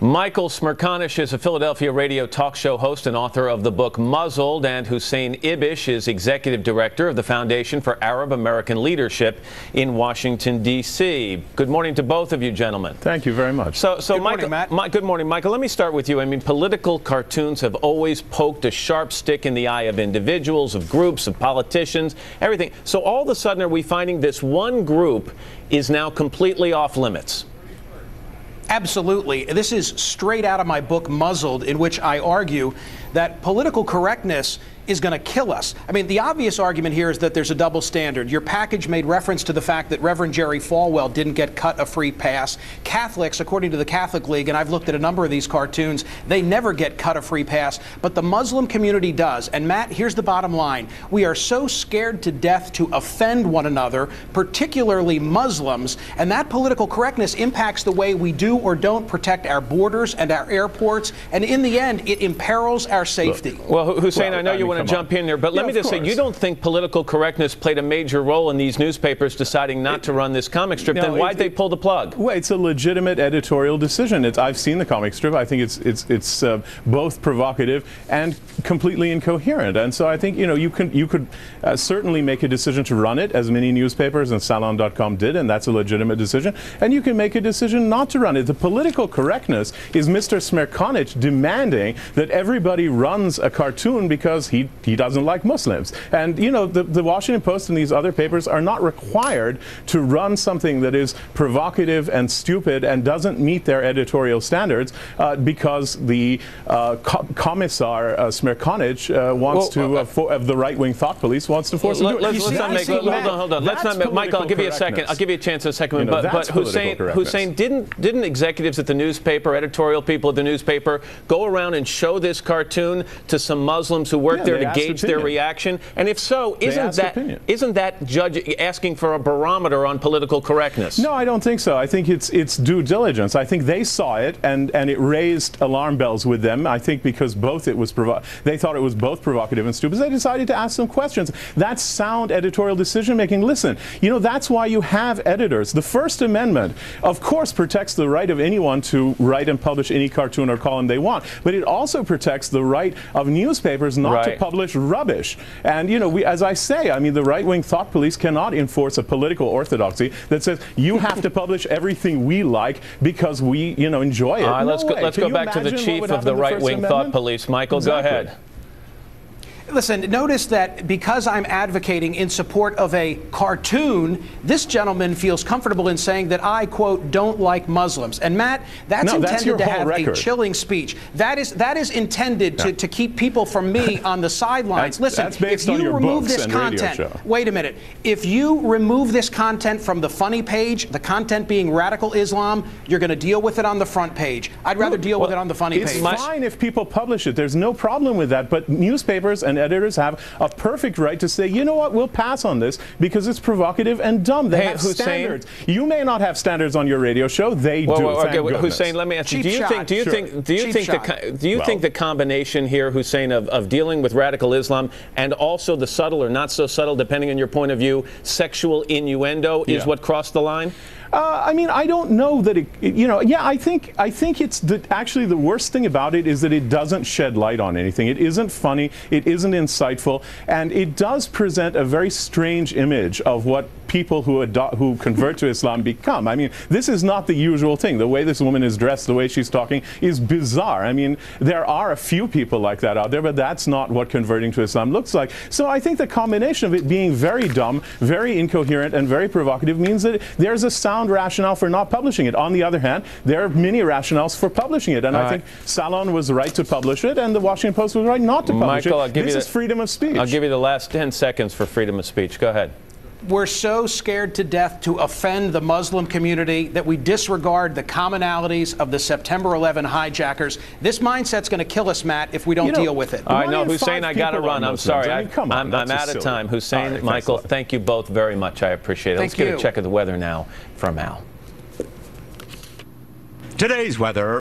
Michael Smerconish is a Philadelphia radio talk show host and author of the book Muzzled, and Hussein Ibish is executive director of the Foundation for Arab American Leadership in Washington, D.C. Good morning to both of you, gentlemen. Thank you very much. So good Michael, morning, Matt. Good morning, Michael. Let me start with you. I mean, political cartoons have always poked a sharp stick in the eye of individuals, of groups, of politicians, everything. So all of a sudden, are we finding this one group is now completely off limits? Absolutely. This is straight out of my book, Muzzled, in which I argue that political correctness is going to kill us. I mean, the obvious argument here is that there's a double standard. Your package made reference to the fact that Reverend Jerry Falwell didn't get cut a free pass. Catholics, according to the Catholic League, and I've looked at a number of these cartoons, they never get cut a free pass, but the Muslim community does. And Matt, here's the bottom line. We are so scared to death to offend one another, particularly Muslims, and that political correctness impacts the way we do or don't protect our borders and our airports, and in the end, it imperils our safety. Well, Hussein, I know you want to jump in there, but let me just say, you don't think political correctness played a major role in these newspapers deciding not to run this comic strip? Then why'd they pull the plug? Well, it's a legitimate editorial decision. I've seen the comic strip. I think it's both provocative and completely incoherent. And so I think you could certainly make a decision to run it, as many newspapers and Salon.com did, and that's a legitimate decision. And you can make a decision not to run it. The political correctness is Mr. Smerconish demanding that everybody runs a cartoon because he doesn't like Muslims. And the Washington Post and these other papers are not required to run something that is provocative and stupid and doesn't meet their editorial standards because the commissar Smerconish wants of the right-wing thought police wants to force him to do it. Hold on. Let's not make, Michael, I'll give you a second. I'll give you a chance in a second. But Hussein, didn't executives at the newspaper, editorial people at the newspaper, go around and show this cartoon to some Muslims who work there to gauge their reaction? And if so, isn't that judge asking for a barometer on political correctness? No, I don't think so. I think it's due diligence. I think they saw it and it raised alarm bells with them. I think because they thought it was both provocative and stupid, they decided to ask some questions. That's sound editorial decision making. Listen, that's why you have editors. The First Amendment, of course, protects the right of anyone to write and publish any cartoon or column they want, but it also protects the right of newspapers not to publish rubbish. And as I say, I mean, the right-wing thought police cannot enforce a political orthodoxy that says you have to publish everything we like because we enjoy it. Let's go back to the chief of the right-wing thought police. Michael, go ahead. Listen, notice that because I'm advocating in support of a cartoon, this gentleman feels comfortable in saying that I, quote, don't like Muslims. And Matt, that's intended to have a chilling speech. That is intended to keep people from me on the sidelines. Listen, if you remove this content, wait a minute. If you remove this content from the funny page, the content being radical Islam, you're going to deal with it on the front page. I'd rather deal with it on the funny page. It's fine if people publish it. There's no problem with that. But newspapers and editors have a perfect right to say, you know what, we'll pass on this because it's provocative and dumb. They have standards. You may not have standards on your radio show. They do. Hussein, let me ask you: do you think the combination here, Hussein, of dealing with radical Islam and also the subtle or not so subtle, depending on your point of view, sexual innuendo is what crossed the line? I mean, I don't know that I think it's actually the worst thing about it is that it doesn't shed light on anything. It isn't funny, it isn't insightful, and it does present a very strange image of what people who convert to Islam become. I mean, this is not the usual thing. The way this woman is dressed, the way she's talking is bizarre. I mean, there are a few people like that out there, but that's not what converting to Islam looks like. So I think the combination of it being very dumb, very incoherent, and very provocative means that there's a sound rationale for not publishing it. On the other hand, there are many rationales for publishing it, and I think Salon was right to publish it, and the Washington Post was right not to publish it. This is freedom of speech. I'll give you the last 10 seconds for freedom of speech. Go ahead. We're so scared to death to offend the Muslim community that we disregard the commonalities of the September 11 hijackers. This mindset's going to kill us, Matt, if we don't deal with it. All right, no, Hussein, I got to run. I'm sorry. I'm out of time. Hussein, Michael, thank you both very much. I appreciate it. Let's get a check of the weather now from Al. Today's weather.